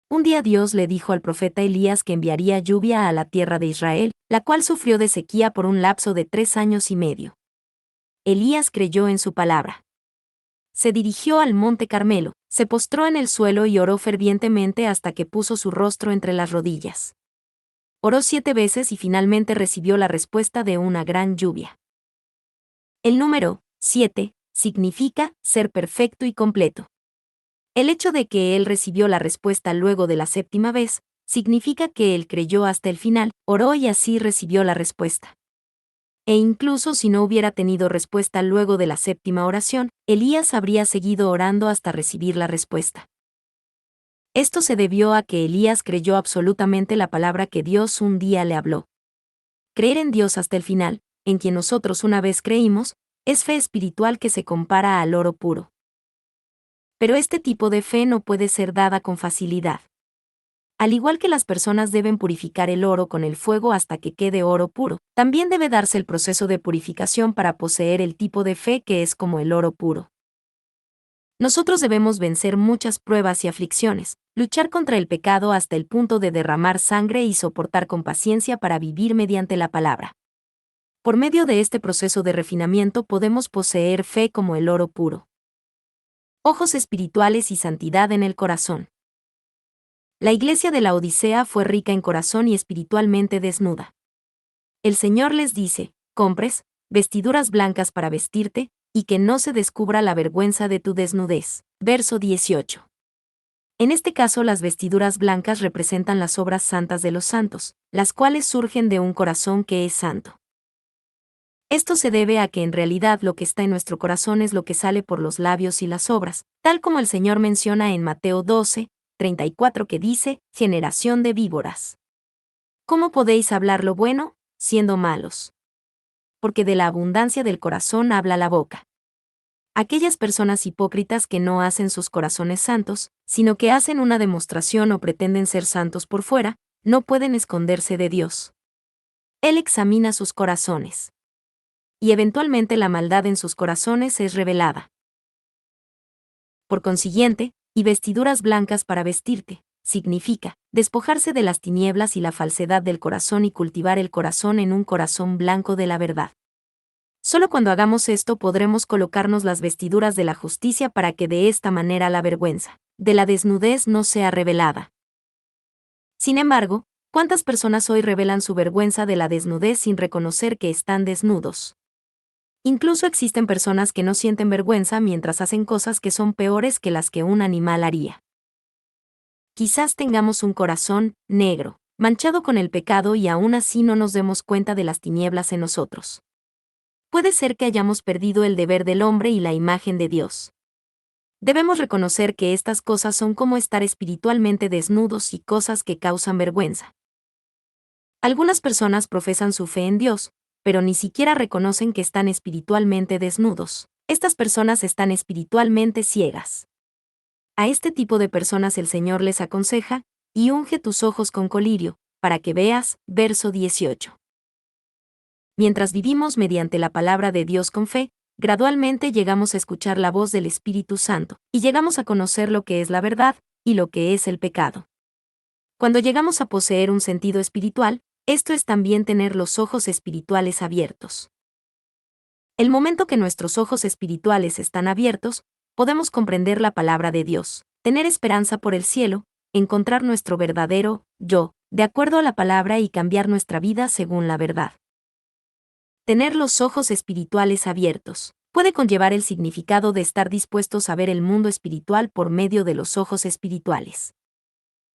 Speaker 1: Un día Dios le dijo al profeta Elías que enviaría lluvia a la tierra de Israel, la cual sufrió de sequía por un lapso de 3 años y medio. Elías creyó en su palabra. Se dirigió al monte Carmelo, se postró en el suelo y oró fervientemente hasta que puso su rostro entre las rodillas. Oró 7 veces y finalmente recibió la respuesta de una gran lluvia. El número 7 significa ser perfecto y completo. El hecho de que él recibió la respuesta luego de la 7ª vez, significa que él creyó hasta el final, oró y así recibió la respuesta. E incluso si no hubiera tenido respuesta luego de la 7ª oración, Elías habría seguido orando hasta recibir la respuesta. Esto se debió a que Elías creyó absolutamente la palabra que Dios un día le habló. Creer en Dios hasta el final, en quien nosotros una vez creímos, es fe espiritual que se compara al oro puro. Pero este tipo de fe no puede ser dada con facilidad. Al igual que las personas deben purificar el oro con el fuego hasta que quede oro puro, también debe darse el proceso de purificación para poseer el tipo de fe que es como el oro puro. Nosotros debemos vencer muchas pruebas y aflicciones, luchar contra el pecado hasta el punto de derramar sangre y soportar con paciencia para vivir mediante la palabra. Por medio de este proceso de refinamiento podemos poseer fe como el oro puro. Ojos espirituales y santidad en el corazón. La iglesia de la Odisea fue rica en corazón y espiritualmente desnuda. El Señor les dice, compres vestiduras blancas para vestirte, y que no se descubra la vergüenza de tu desnudez. Verso 18. En este caso las vestiduras blancas representan las obras santas de los santos, las cuales surgen de un corazón que es santo. Esto se debe a que en realidad lo que está en nuestro corazón es lo que sale por los labios y las obras, tal como el Señor menciona en Mateo 12:34 que dice, generación de víboras. ¿Cómo podéis hablar lo bueno, siendo malos? Porque de la abundancia del corazón habla la boca. Aquellas personas hipócritas que no hacen sus corazones santos, sino que hacen una demostración o pretenden ser santos por fuera, no pueden esconderse de Dios. Él examina sus corazones. Y eventualmente la maldad en sus corazones es revelada. Por consiguiente, y vestiduras blancas para vestirte, significa despojarse de las tinieblas y la falsedad del corazón y cultivar el corazón en un corazón blanco de la verdad. Solo cuando hagamos esto podremos colocarnos las vestiduras de la justicia para que de esta manera la vergüenza de la desnudez no sea revelada. Sin embargo, ¿cuántas personas hoy revelan su vergüenza de la desnudez sin reconocer que están desnudos? Incluso existen personas que no sienten vergüenza mientras hacen cosas que son peores que las que un animal haría. Quizás tengamos un corazón negro, manchado con el pecado y aún así no nos demos cuenta de las tinieblas en nosotros. Puede ser que hayamos perdido el deber del hombre y la imagen de Dios. Debemos reconocer que estas cosas son como estar espiritualmente desnudos y cosas que causan vergüenza. Algunas personas profesan su fe en Dios, pero ni siquiera reconocen que están espiritualmente desnudos. Estas personas están espiritualmente ciegas. A este tipo de personas el Señor les aconseja, y unge tus ojos con colirio, para que veas, verso 18. Mientras vivimos mediante la palabra de Dios con fe, gradualmente llegamos a escuchar la voz del Espíritu Santo, y llegamos a conocer lo que es la verdad, y lo que es el pecado. Cuando llegamos a poseer un sentido espiritual, esto es también tener los ojos espirituales abiertos. El momento que nuestros ojos espirituales están abiertos, podemos comprender la palabra de Dios, tener esperanza por el cielo, encontrar nuestro verdadero yo, de acuerdo a la palabra y cambiar nuestra vida según la verdad. Tener los ojos espirituales abiertos puede conllevar el significado de estar dispuestos a ver el mundo espiritual por medio de los ojos espirituales.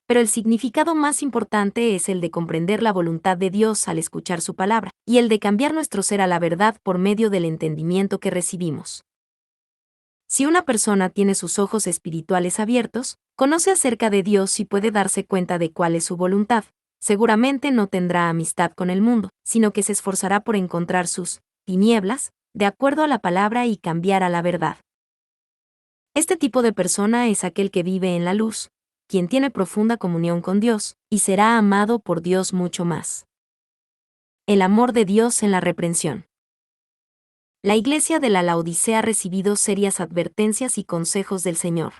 Speaker 1: Pero el significado más importante es el de comprender la voluntad de Dios al escuchar su palabra, y el de cambiar nuestro ser a la verdad por medio del entendimiento que recibimos. Si una persona tiene sus ojos espirituales abiertos, conoce acerca de Dios y puede darse cuenta de cuál es su voluntad, seguramente no tendrá amistad con el mundo, sino que se esforzará por encontrar sus tinieblas, de acuerdo a la palabra y cambiar a la verdad. Este tipo de persona es aquel que vive en la luz, quien tiene profunda comunión con Dios, y será amado por Dios mucho más. El amor de Dios en la reprensión. La iglesia de la Laodicea ha recibido serias advertencias y consejos del Señor.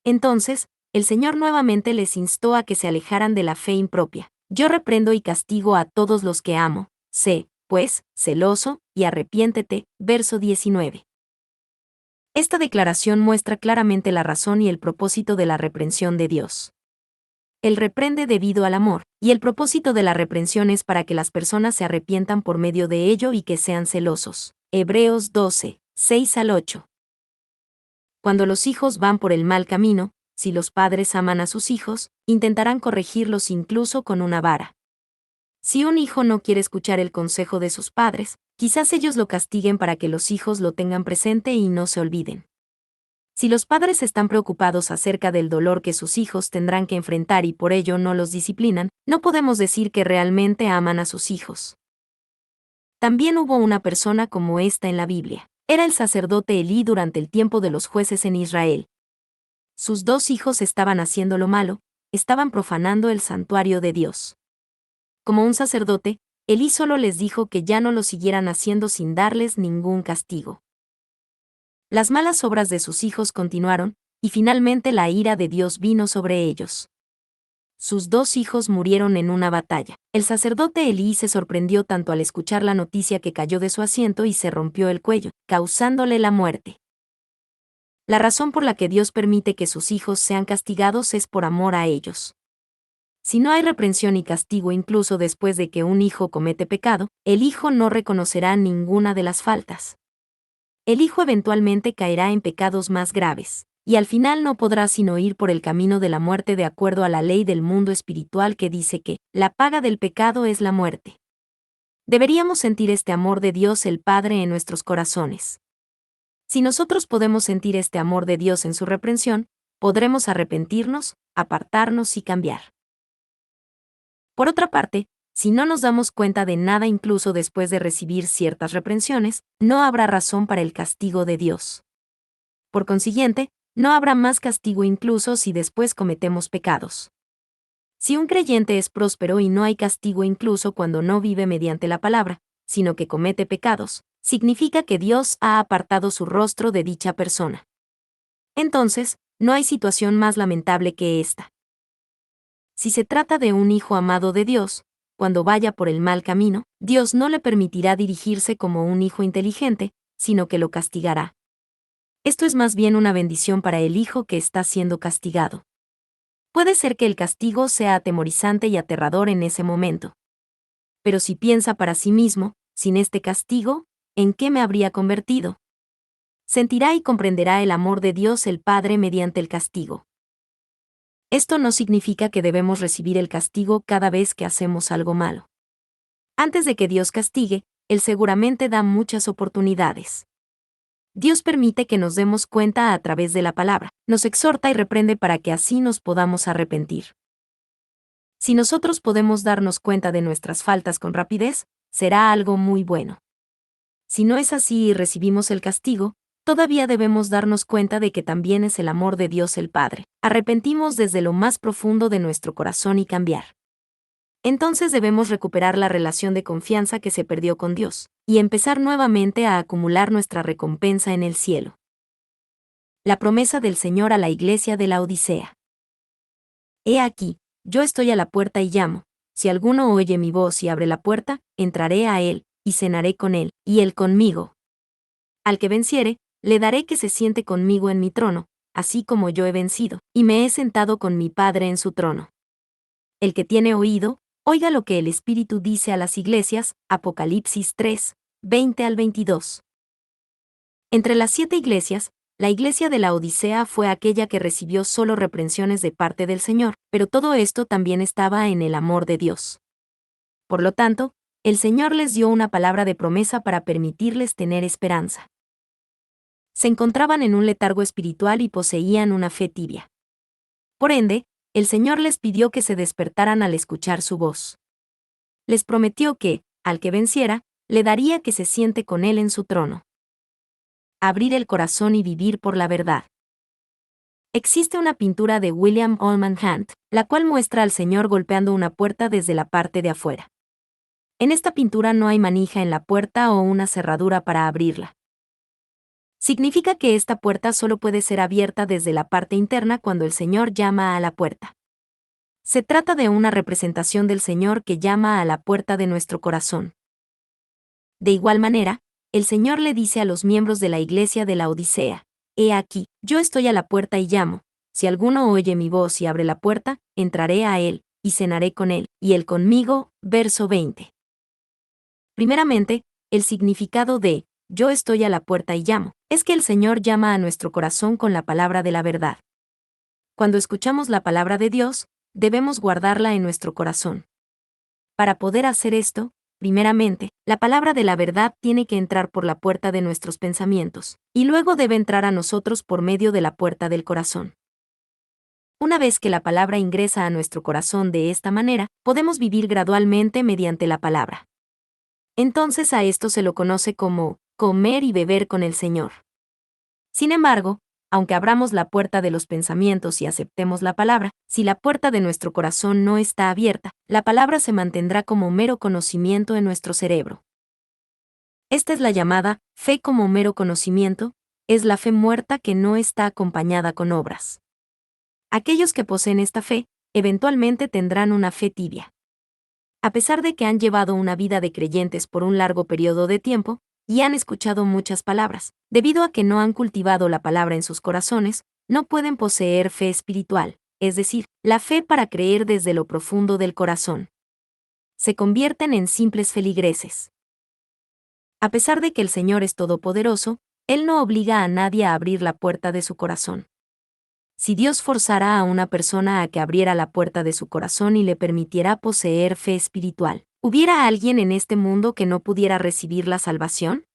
Speaker 1: Entonces, el Señor nuevamente les instó a que se alejaran de la fe impropia. Yo reprendo y castigo a todos los que amo. Sé, pues, celoso, y arrepiéntete. Verso 19. Esta declaración muestra claramente la razón y el propósito de la reprensión de Dios. Él reprende debido al amor, y el propósito de la reprensión es para que las personas se arrepientan por medio de ello y que sean celosos. Hebreos 12:6-8. Cuando los hijos van por el mal camino, si los padres aman a sus hijos, intentarán corregirlos incluso con una vara. Si un hijo no quiere escuchar el consejo de sus padres, quizás ellos lo castiguen para que los hijos lo tengan presente y no se olviden. Si los padres están preocupados acerca del dolor que sus hijos tendrán que enfrentar y por ello no los disciplinan, no podemos decir que realmente aman a sus hijos. También hubo una persona como esta en la Biblia. Era el sacerdote Elí durante el tiempo de los jueces en Israel. Sus 2 hijos estaban haciendo lo malo, estaban profanando el santuario de Dios. Como un sacerdote, Elí solo les dijo que ya no lo siguieran haciendo sin darles ningún castigo. Las malas obras de sus hijos continuaron, y finalmente la ira de Dios vino sobre ellos. Sus 2 hijos murieron en una batalla. El sacerdote Elí se sorprendió tanto al escuchar la noticia que cayó de su asiento y se rompió el cuello, causándole la muerte. La razón por la que Dios permite que sus hijos sean castigados es por amor a ellos. Si no hay reprensión y castigo incluso después de que un hijo comete pecado, el hijo no reconocerá ninguna de las faltas. El hijo eventualmente caerá en pecados más graves, y al final no podrá sino ir por el camino de la muerte de acuerdo a la ley del mundo espiritual que dice que la paga del pecado es la muerte. Deberíamos sentir este amor de Dios el Padre en nuestros corazones. Si nosotros podemos sentir este amor de Dios en su reprensión, podremos arrepentirnos, apartarnos y cambiar. Por otra parte, si no nos damos cuenta de nada incluso después de recibir ciertas reprensiones, no habrá razón para el castigo de Dios. Por consiguiente, no habrá más castigo incluso si después cometemos pecados. Si un creyente es próspero y no hay castigo incluso cuando no vive mediante la palabra, sino que comete pecados, significa que Dios ha apartado su rostro de dicha persona. Entonces, no hay situación más lamentable que esta. Si se trata de un hijo amado de Dios, cuando vaya por el mal camino, Dios no le permitirá dirigirse como un hijo inteligente, sino que lo castigará. Esto es más bien una bendición para el hijo que está siendo castigado. Puede ser que el castigo sea atemorizante y aterrador en ese momento. Pero si piensa para sí mismo, sin este castigo, ¿en qué me habría convertido? Sentirá y comprenderá el amor de Dios el Padre mediante el castigo. Esto no significa que debemos recibir el castigo cada vez que hacemos algo malo. Antes de que Dios castigue, Él seguramente da muchas oportunidades. Dios permite que nos demos cuenta a través de la palabra, nos exhorta y reprende para que así nos podamos arrepentir. Si nosotros podemos darnos cuenta de nuestras faltas con rapidez, será algo muy bueno. Si no es así y recibimos el castigo, todavía debemos darnos cuenta de que también es el amor de Dios el Padre. Arrepentimos desde lo más profundo de nuestro corazón y cambiar. Entonces debemos recuperar la relación de confianza que se perdió con Dios, y empezar nuevamente a acumular nuestra recompensa en el cielo. La promesa del Señor a la iglesia de la Odisea. He aquí, yo estoy a la puerta y llamo. Si alguno oye mi voz y abre la puerta, entraré a él, y cenaré con él, y él conmigo. Al que venciere, le daré que se siente conmigo en mi trono, así como yo he vencido, y me he sentado con mi Padre en su trono. El que tiene oído, oiga lo que el Espíritu dice a las iglesias, Apocalipsis 3, 20 al 22. Entre las 7 iglesias, la iglesia de la Odisea fue aquella que recibió solo reprensiones de parte del Señor, pero todo esto también estaba en el amor de Dios. Por lo tanto, el Señor les dio una palabra de promesa para permitirles tener esperanza. Se encontraban en un letargo espiritual y poseían una fe tibia. Por ende, el Señor les pidió que se despertaran al escuchar su voz. Les prometió que, al que venciera, le daría que se siente con él en su trono. Abrir el corazón y vivir por la verdad. Existe una pintura de William Allman Hunt, la cual muestra al Señor golpeando una puerta desde la parte de afuera. En esta pintura no hay manija en la puerta o una cerradura para abrirla. Significa que esta puerta solo puede ser abierta desde la parte interna cuando el Señor llama a la puerta. Se trata de una representación del Señor que llama a la puerta de nuestro corazón. De igual manera, el Señor le dice a los miembros de la iglesia de la Odisea: He aquí, yo estoy a la puerta y llamo. Si alguno oye mi voz y abre la puerta, entraré a él, y cenaré con él, y él conmigo. Verso 20. Primeramente, el significado de yo estoy a la puerta y llamo es que el Señor llama a nuestro corazón con la palabra de la verdad. Cuando escuchamos la palabra de Dios, debemos guardarla en nuestro corazón. Para poder hacer esto, Primeramente, la palabra de la verdad tiene que entrar por la puerta de nuestros pensamientos, y luego debe entrar a nosotros por medio de la puerta del corazón. Una vez que la palabra ingresa a nuestro corazón de esta manera, podemos vivir gradualmente mediante la palabra. Entonces a esto se lo conoce como comer y beber con el Señor. Sin embargo, aunque abramos la puerta de los pensamientos y aceptemos la palabra, si la puerta de nuestro corazón no está abierta, la palabra se mantendrá como mero conocimiento en nuestro cerebro. Esta es la llamada fe como mero conocimiento, es la fe muerta que no está acompañada con obras. Aquellos que poseen esta fe, eventualmente tendrán una fe tibia. A pesar de que han llevado una vida de creyentes por un largo periodo de tiempo, y han escuchado muchas palabras, debido a que no han cultivado la palabra en sus corazones, no pueden poseer fe espiritual, es decir, la fe para creer desde lo profundo del corazón. Se convierten en simples feligreses. A pesar de que el Señor es todopoderoso, Él no obliga a nadie a abrir la puerta de su corazón. Si Dios forzara a una persona a que abriera la puerta de su corazón y le permitiera poseer fe espiritual, ¿hubiera alguien en este mundo que no pudiera recibir la salvación?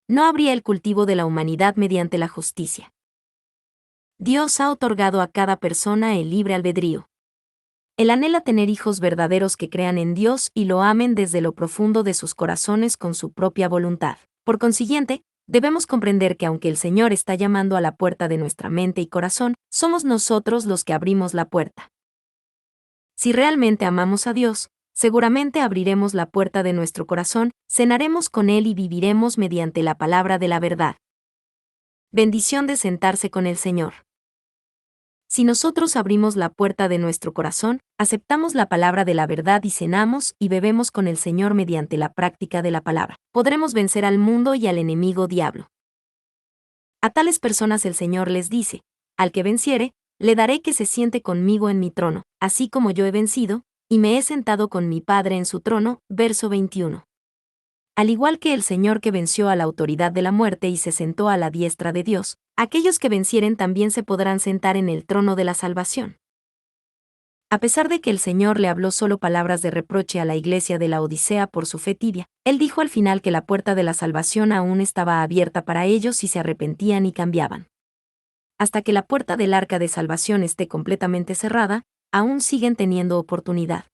Speaker 1: No habría el cultivo de la humanidad mediante la justicia. Dios ha otorgado a cada persona el libre albedrío. Él anhela tener hijos verdaderos que crean en Dios y lo amen desde lo profundo de sus corazones con su propia voluntad. Por consiguiente, debemos comprender que aunque el Señor está llamando a la puerta de nuestra mente y corazón, somos nosotros los que abrimos la puerta. Si realmente amamos a Dios, seguramente abriremos la puerta de nuestro corazón, cenaremos con Él y viviremos mediante la palabra de la verdad. Bendición de sentarse con el Señor. Si nosotros abrimos la puerta de nuestro corazón, aceptamos la palabra de la verdad y cenamos y bebemos con el Señor mediante la práctica de la palabra, podremos vencer al mundo y al enemigo diablo. A tales personas el Señor les dice: al que venciere, le daré que se siente conmigo en mi trono, así como yo he vencido, y me he sentado con mi Padre en su trono. Verso 21. Al igual que el Señor que venció a la autoridad de la muerte y se sentó a la diestra de Dios, aquellos que vencieren también se podrán sentar en el trono de la salvación. A pesar de que el Señor le habló solo palabras de reproche a la iglesia de la Odisea por su fe tibia, Él dijo al final que la puerta de la salvación aún estaba abierta para ellos si se arrepentían y cambiaban. Hasta que la puerta del arca de salvación esté completamente cerrada, aún siguen teniendo oportunidad.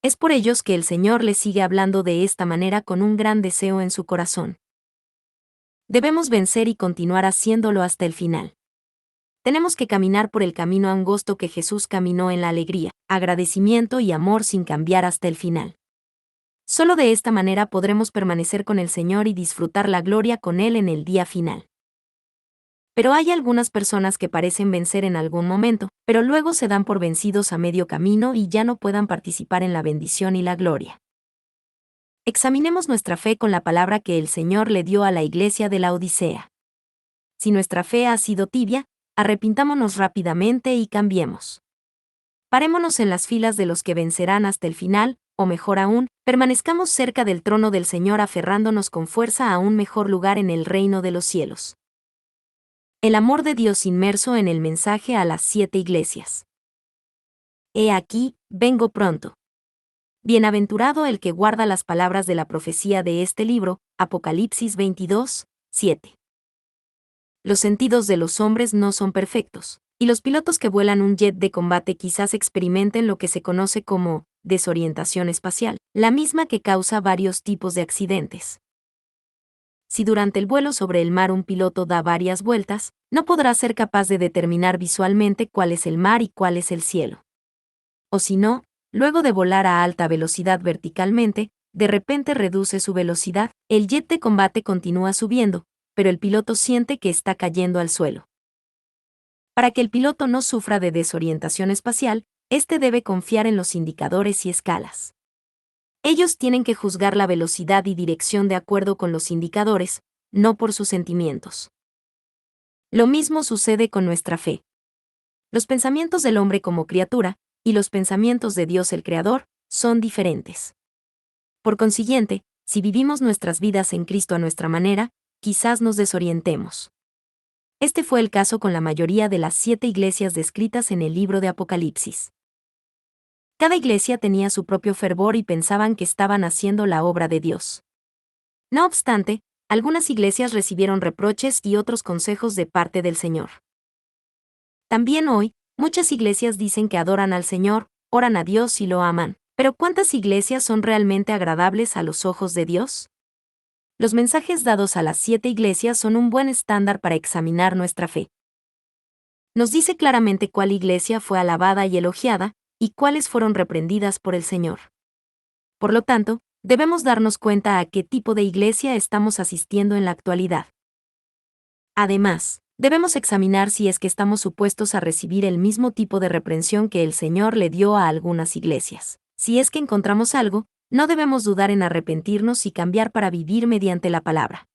Speaker 1: Es por ellos que el Señor les sigue hablando de esta manera con un gran deseo en su corazón. Debemos vencer y continuar haciéndolo hasta el final. Tenemos que caminar por el camino angosto que Jesús caminó en la alegría, agradecimiento y amor sin cambiar hasta el final. Solo de esta manera podremos permanecer con el Señor y disfrutar la gloria con Él en el día final. Pero hay algunas personas que parecen vencer en algún momento, pero luego se dan por vencidos a medio camino y ya no puedan participar en la bendición y la gloria. Examinemos nuestra fe con la palabra que el Señor le dio a la iglesia de la Odisea. Si nuestra fe ha sido tibia, arrepintámonos rápidamente y cambiemos. Parémonos en las filas de los que vencerán hasta el final, o mejor aún, permanezcamos cerca del trono del Señor aferrándonos con fuerza a un mejor lugar en el reino de los cielos. El amor de Dios inmerso en el mensaje a las 7 iglesias. He aquí, vengo pronto. Bienaventurado el que guarda las palabras de la profecía de este libro, Apocalipsis 22, 7. Los sentidos de los hombres no son perfectos, y los pilotos que vuelan un jet de combate quizás experimenten lo que se conoce como desorientación espacial, la misma que causa varios tipos de accidentes. Si durante el vuelo sobre el mar un piloto da varias vueltas, no podrá ser capaz de determinar visualmente cuál es el mar y cuál es el cielo. O si no, luego de volar a alta velocidad verticalmente, de repente reduce su velocidad, el jet de combate continúa subiendo, pero el piloto siente que está cayendo al suelo. Para que el piloto no sufra de desorientación espacial, este debe confiar en los indicadores y escalas. Ellos tienen que juzgar la velocidad y dirección de acuerdo con los indicadores, no por sus sentimientos. Lo mismo sucede con nuestra fe. Los pensamientos del hombre como criatura, y los pensamientos de Dios el Creador, son diferentes. Por consiguiente, si vivimos nuestras vidas en Cristo a nuestra manera, quizás nos desorientemos. Este fue el caso con la mayoría de las 7 iglesias descritas en el libro de Apocalipsis. Cada iglesia tenía su propio fervor y pensaban que estaban haciendo la obra de Dios. No obstante, algunas iglesias recibieron reproches y otros consejos de parte del Señor. También hoy, muchas iglesias dicen que adoran al Señor, oran a Dios y lo aman. Pero ¿cuántas iglesias son realmente agradables a los ojos de Dios? Los mensajes dados a las 7 iglesias son un buen estándar para examinar nuestra fe. Nos dice claramente cuál iglesia fue alabada y elogiada, y cuáles fueron reprendidas por el Señor. Por lo tanto, debemos darnos cuenta a qué tipo de iglesia estamos asistiendo en la actualidad. Además, debemos examinar si es que estamos supuestos a recibir el mismo tipo de reprensión que el Señor le dio a algunas iglesias. Si es que encontramos algo, no debemos dudar en arrepentirnos y cambiar para vivir mediante la palabra.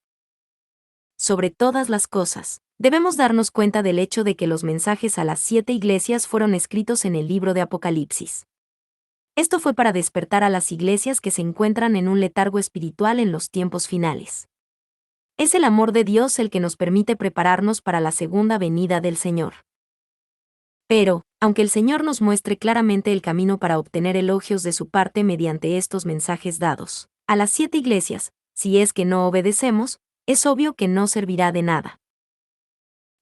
Speaker 1: Sobre todas las cosas, debemos darnos cuenta del hecho de que los mensajes a las 7 iglesias fueron escritos en el libro de Apocalipsis. Esto fue para despertar a las iglesias que se encuentran en un letargo espiritual en los tiempos finales. Es el amor de Dios el que nos permite prepararnos para la segunda venida del Señor. Pero, aunque el Señor nos muestre claramente el camino para obtener elogios de su parte mediante estos mensajes dados a las 7 iglesias, si es que no obedecemos, es obvio que no servirá de nada.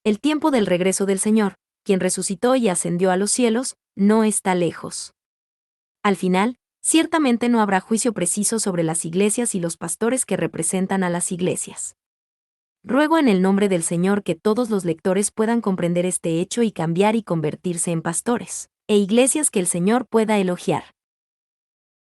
Speaker 1: El tiempo del regreso del Señor, quien resucitó y ascendió a los cielos, no está lejos. Al final, ciertamente no habrá juicio preciso sobre las iglesias y los pastores que representan a las iglesias. Ruego en el nombre del Señor que todos los lectores puedan comprender este hecho y cambiar y convertirse en pastores, e iglesias que el Señor pueda elogiar.